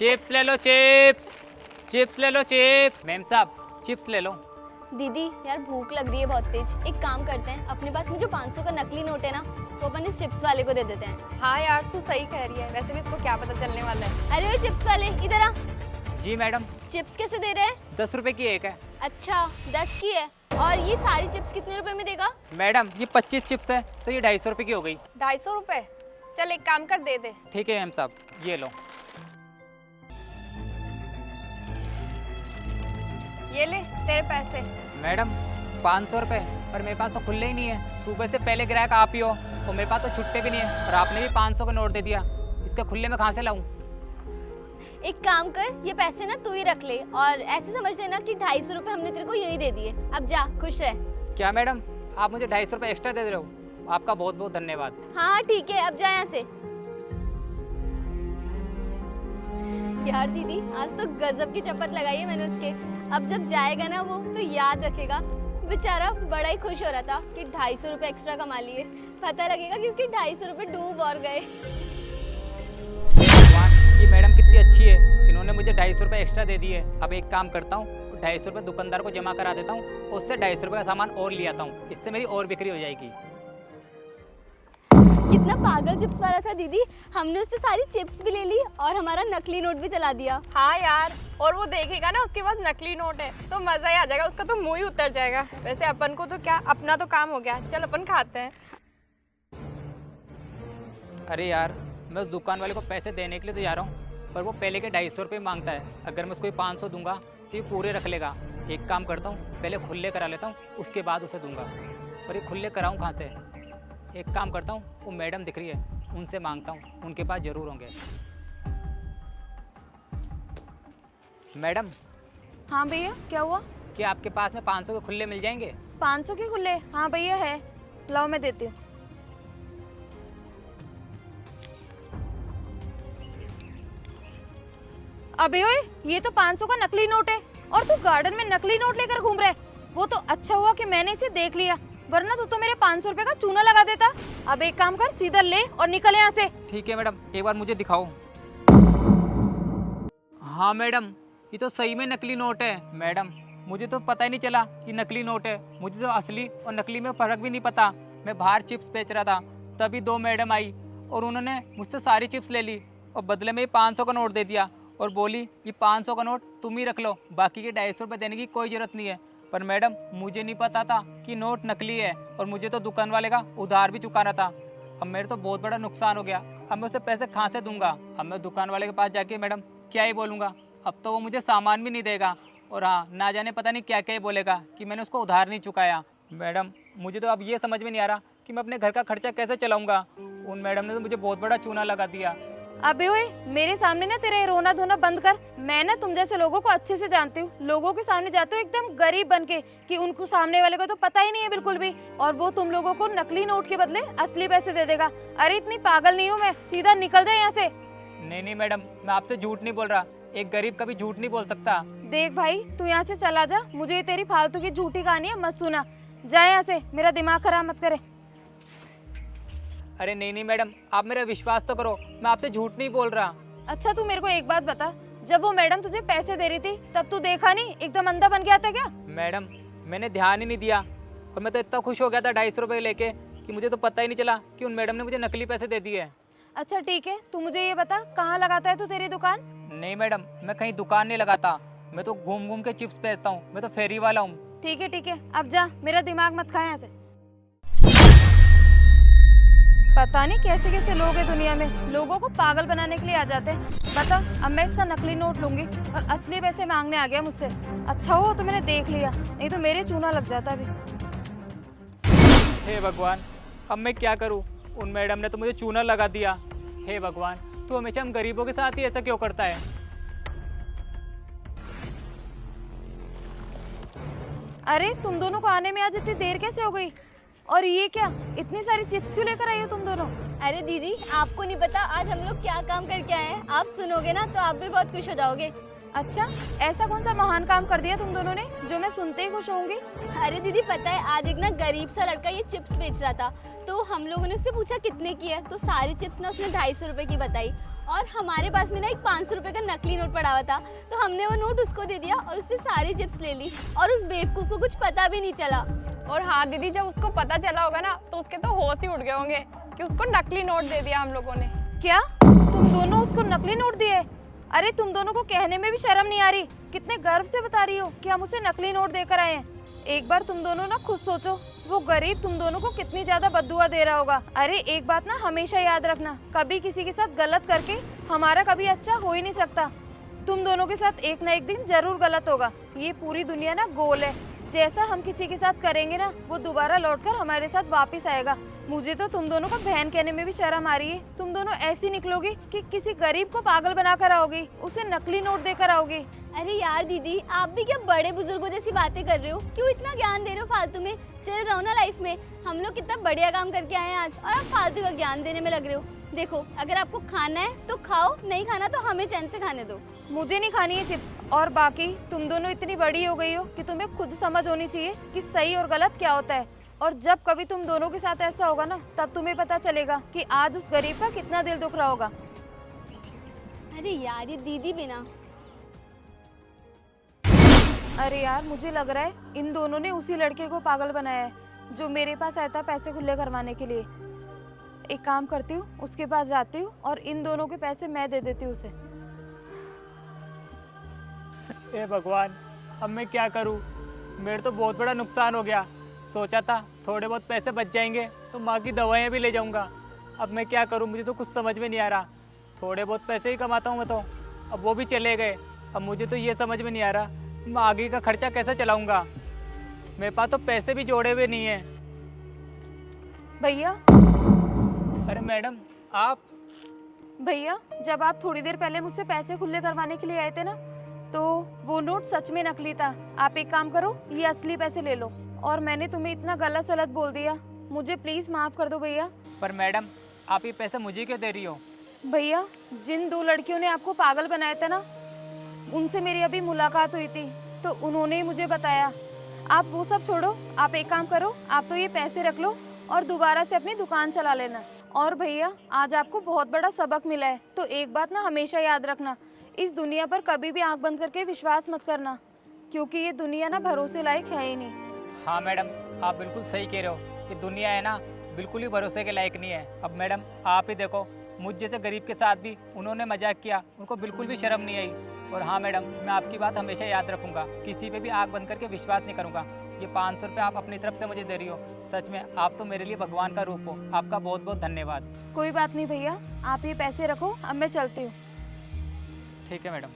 Chips ले लो, chips chips ले लो, chips. Ma'am साहब चिप्स ले लो। दीदी यार भूख लग रही है बहुत तेज। एक काम करते हैं, अपने पास में जो 500 का नकली नोट है ना, वो अपन इस चिप्स वाले को दे देते हैं। हाँ यार तू सही कह रही है, वैसे भी इसको क्या पता चलने वाला है। अरे वो चिप्स वाले इधर आ। जी मैडम। चिप्स कैसे दे रहे हैं? 10 रुपए की एक है। अच्छा 10 की है। और ये सारी चिप्स कितने रुपए में देगा? मैडम ये 25 चिप्स है तो ये 250 रुपए की हो गई। 250 रुपए? चल एक काम कर दे दे। ठीक है मैम साहब, ये लो। ये ले तेरे पैसे। मैडम 500 रुपए, पर मेरे पास तो खुले ही नहीं है। सुबह से पहले ग्राहक आप ही हो और मेरे पास तो छुट्टे भी नहीं है, और आपने भी 500 का नोट दे दिया। इसके खुले में कहाँ से लाऊं? एक काम कर, ये पैसे ना तू ही रख ले और ऐसे समझ लेना कि 250 रुपए हमने तेरे को यही दे दिए। अब जा खुश रह। क्या मैडम आप मुझे 250 रुपए एक्स्ट्रा दे रहे हो? आपका बहुत बहुत धन्यवाद। हाँ ठीक है, अब जा यहाँ से। यार दीदी आज तो गजब की चपत लगाई है मैंने उसके। अब जब जाएगा ना वो तो याद रखेगा। बेचारा बड़ा ही खुश हो रहा था कि 250 रुपए एक्स्ट्रा कमा लिए। पता लगेगा कि उसके 250 रुपए डूब और गए। ये मैडम कितनी अच्छी है, इन्होंने मुझे 250 रुपए एक्स्ट्रा दे दिए। अब एक काम करता हूँ, 250 रुपए दुकानदार को जमा करा देता हूँ, उससे 250 रुपए का सामान और ले आता हूँ। इससे मेरी और बिक्री हो जाएगी। कितना पागल चिप्स वाला था दीदी, हमने उससे सारी चिप्स भी ले ली और हमारा नकली नोट भी चला दिया। हाँ यार, और वो देखेगा ना उसके पास नकली नोट है तो मजा ही आ जाएगा, उसका तो मुंह ही उतर जाएगा। वैसे अपन को तो क्या, अपना तो काम हो गया, चल अपन खाते हैं। अरे यार मैं उस दुकान वाले को पैसे देने के लिए तो जा रहा हूँ, पर वो पहले के 250 रुपये मांगता है। अगर मैं उसको 500 दूंगा तो ये पूरे रख लेगा। एक काम करता हूँ, पहले खुले करा लेता हूँ, उसके बाद उसे दूंगा। पर ये खुले कराऊँ कहाँ से? एक काम करता हूँ, वो मैडम दिख रही है, उनसे मांगता हूँ, उनके पास ज़रूर होंगे। मैडम। हाँ भैया क्या हुआ? क्या आपके पास में 500 के खुले मिल जाएंगे? 500 के खुले? हाँ भैया है, लाओ मैं देती हूँ। अबे ओए, ये तो 500 का नकली नोट है और तू गार्डन में नकली नोट लेकर घूम रहा है। वो तो अच्छा हुआ कि मैंने इसे देख लिया, वरना तू तो मेरे 500 रुपए का चूना लगा देता। अब एक काम कर, सीधा ले और निकल यहाँ से। ठीक है मैडम, एक बार मुझे दिखाओ। हाँ मैडम, ये तो सही में नकली नोट है। मैडम मुझे तो पता ही नहीं चला कि नकली नोट है। मुझे तो असली और नकली में फ़र्क भी नहीं पता। मैं बाहर चिप्स बेच रहा था, तभी 2 मैडम आई और उन्होंने मुझसे सारी चिप्स ले ली और बदले में 500 का नोट दे दिया और बोली ये 500 का नोट तुम ही रख लो, बाकी के 250 रुपये देने की कोई ज़रूरत नहीं है। पर मैडम मुझे नहीं पता था कि नोट नकली है, और मुझे तो दुकान वाले का उधार भी चुकाना था। अब मेरे तो बहुत बड़ा नुकसान हो गया। अब मैं उसे पैसे कहाँ से दूंगा? अब मैं दुकान वाले के पास जाके मैडम क्या ही बोलूँगा? अब तो वो मुझे सामान भी नहीं देगा, और हाँ ना जाने पता नहीं क्या क्या ही बोलेगा कि मैंने उसको उधार नहीं चुकाया। मैडम मुझे तो अब ये समझ में नहीं आ रहा कि मैं अपने घर का खर्चा कैसे चलाऊँगा। उन मैडम ने तो मुझे बहुत बड़ा चूना लगा दिया। अबे ओए, मेरे सामने ना तेरा रोना धोना बंद कर। मैं ना तुम जैसे लोगों को अच्छे से जानती हूँ। लोगों के सामने जाते हो एकदम गरीब बन के कि उनको सामने वाले को तो पता ही नहीं है बिल्कुल भी, और वो तुम लोगों को नकली नोट के बदले असली पैसे दे देगा। अरे इतनी पागल नहीं हूँ मैं, सीधा निकल जाए यहाँ से। नहीं मैडम, मैं आपसे झूठ नहीं बोल रहा। एक गरीब कभी झूठ नहीं बोल सकता। देख भाई, तू यहाँ से चला जा, मुझे ये तेरी फालतू की झूठी कहानी है मत सुना। जा यहाँ से, मेरा दिमाग खराब मत करे। अरे नहीं मैडम, आप मेरा विश्वास तो करो, मैं आपसे झूठ नहीं बोल रहा। अच्छा तू मेरे को एक बात बता, जब वो मैडम तुझे पैसे दे रही थी तब तू देखा नहीं, एकदम अंधा बन गया था क्या? मैडम मैंने ध्यान ही नहीं दिया, और मैं तो इतना खुश हो गया था 250 रुपये लेके कि मुझे तो पता ही नहीं चला कि उन मैडम ने मुझे नकली पैसे दे दिए। अच्छा ठीक है, तू मुझे ये बता कहाँ लगाता है तू तेरी दुकान? नहीं मैडम, मैं कहीं दुकान नहीं लगाता, मैं तो घूम घूम के चिप्स बेचता हूँ। मैं तो फेरी वाला हूँ। ठीक है, अब जा, मेरा दिमाग मत खा यहाँ से। पता नहीं कैसे कैसे लोग हैं दुनिया में, लोगों को पागल बनाने के लिए आ जाते हैं। बता, अब मैं इसका नकली नोट लूंगी और असली पैसे मांगने आ गया मुझसे। अच्छा हो तो मैंने देख लिया, नहीं तो मेरे चूना लग जाता अभी। हे भगवान, अब मैं क्या करूँ? उन मैडम ने तो मुझे चूना लगा दिया। हे भगवान, तू हमेशा हम गरीबों के साथ ही ऐसा क्यों करता है? अरे तुम दोनों को आने में आज इतनी देर कैसे हो गई? और ये क्या, इतनी सारी चिप्स क्यों लेकर आई हो तुम दोनों? अरे दीदी आपको नहीं पता आज हम लोग क्या काम करके आए हैं। आप सुनोगे ना तो आप भी बहुत खुश हो जाओगे। अच्छा, ऐसा कौन सा महान काम कर दिया तुम दोनों ने जो मैं सुनते ही खुश होंगी? अरे दीदी पता है, आज एक ना गरीब सा लड़का ये चिप्स बेच रहा था, तो हम लोगों ने उससे पूछा कितने की है, तो सारी चिप्स ना उसने 250 रुपए की बताई। और हमारे पास में ना एक 500 रुपए का नकली नोट पड़ा हुआ था, तो हमने वो नोट उसको दे दिया और उससे सारी चिप्स ले ली और उस बेवकूफ को कुछ पता भी नहीं चला। और हाँ दीदी, जब उसको पता चला होगा ना तो उसके तो होश ही उड़ गए होंगे कि उसको नकली नोट दे दिया हम लोगों ने। क्या तुम दोनों उसको नकली नोट दिए? अरे तुम दोनों को कहने में भी शर्म नहीं आ रही? कितने गर्व से बता रही हो कि हम उसे नकली नोट देकर आए हैं। एक बार तुम दोनों ना खुद सोचो, वो गरीब तुम दोनों को कितनी ज्यादा बद्दुआ दे रहा होगा। अरे एक बात ना हमेशा याद रखना, कभी किसी के साथ गलत करके हमारा कभी अच्छा हो ही नहीं सकता। तुम दोनों के साथ एक ना एक दिन जरूर गलत होगा। ये पूरी दुनिया ना गोल है, जैसा हम किसी के साथ करेंगे ना वो दोबारा लौटकर हमारे साथ वापस आएगा। मुझे तो तुम दोनों को बहन कहने में भी शर्म आ रही है। तुम दोनों ऐसी निकलोगी कि किसी गरीब को पागल बनाकर आओगी, उसे नकली नोट देकर आओगी। अरे यार दीदी, आप भी क्या बड़े बुजुर्गों जैसी बातें कर रहे हो? क्यों इतना ज्ञान दे रहे हो फालतू में? चल रहो ना लाइफ में। हम लोग कितना बढ़िया काम करके आए हैं आज और आप फालतू का ज्ञान देने में लग रहे हो। देखो, अगर आपको खाना है तो खाओ, नहीं खाना तो हमें चैन से खाने दो। मुझे नहीं खानी है चिप्स। और बाकी तुम दोनों इतनी बड़ी हो गई हो कि तुम्हें खुद समझ होनी चाहिए कि सही और गलत क्या होता है। और जब कभी तुम दोनों के साथ ऐसा होगा ना, तब तुम्हें पता चलेगा कि आज उस गरीब का कितना दिल दुख रहा होगा। अरे यार, ये दीदी भी ना। अरे यार, मुझे लग रहा है इन दोनों ने उसी लड़के को पागल बनाया है जो मेरे पास आया था पैसे खुले करवाने के लिए। एक काम करती हूँ, उसके पास जाती हूँ और इन दोनों के पैसे मैं दे देती हूँ उसे। हे भगवान, अब मैं क्या करूं? मेरे तो बहुत बड़ा नुकसान हो गया। सोचा था थोड़े बहुत पैसे बच जाएंगे तो माँ की दवाइयाँ भी ले जाऊंगा। अब मैं क्या करूं? मुझे तो कुछ समझ में नहीं आ रहा। थोड़े बहुत पैसे ही कमाता हूँ मैं तो, अब वो भी चले गए। अब मुझे तो ये समझ में नहीं आ रहा मैं आगे का खर्चा कैसे चलाऊंगा। मेरे पास तो पैसे भी जोड़े हुए नहीं हैं। भैया, अरे मैडम, आप? भैया जब आप थोड़ी देर पहले मुझसे पैसे खुले करवाने के लिए आए थे ना, तो वो नोट सच में नकली था। आप एक काम करो, ये असली पैसे ले लो। और मैंने तुम्हें इतना गलत सलत बोल दिया, मुझे प्लीज़ माफ़ कर दो भैया। पर मैडम, आप ये पैसे मुझे क्यों दे रही हो? भैया, जिन दो लड़कियों ने आपको पागल बनाया था ना, उनसे मेरी अभी मुलाकात हुई थी, तो उन्होंने ही मुझे बताया। आप वो सब छोड़ो, आप एक काम करो, आप तो ये पैसे रख लो और दोबारा से अपनी दुकान चला लेना। और भैया, आज आपको बहुत बड़ा सबक मिला है, तो एक बात ना हमेशा याद रखना, इस दुनिया पर कभी भी आंख बंद करके विश्वास मत करना, क्योंकि ये दुनिया ना भरोसे लायक है ही नहीं। हाँ मैडम, आप बिल्कुल सही कह रहे हो। ये दुनिया है ना, बिल्कुल ही भरोसे के लायक नहीं है। अब मैडम आप ही देखो, मुझ जैसे गरीब के साथ भी उन्होंने मजाक किया, उनको बिल्कुल भी शर्म नहीं आई। और हाँ मैडम, मैं आपकी बात हमेशा याद रखूँगा, किसी पे भी आँख बंद करके विश्वास नहीं करूँगा। ये 500 रुपये आप अपनी तरफ से मुझे दे रही हो, सच में आप तो मेरे लिए भगवान का रूप हो। आपका बहुत बहुत धन्यवाद। कोई बात नहीं भैया, आप ये पैसे रखो, अब मैं चलती हूँ। ठीक है मैडम।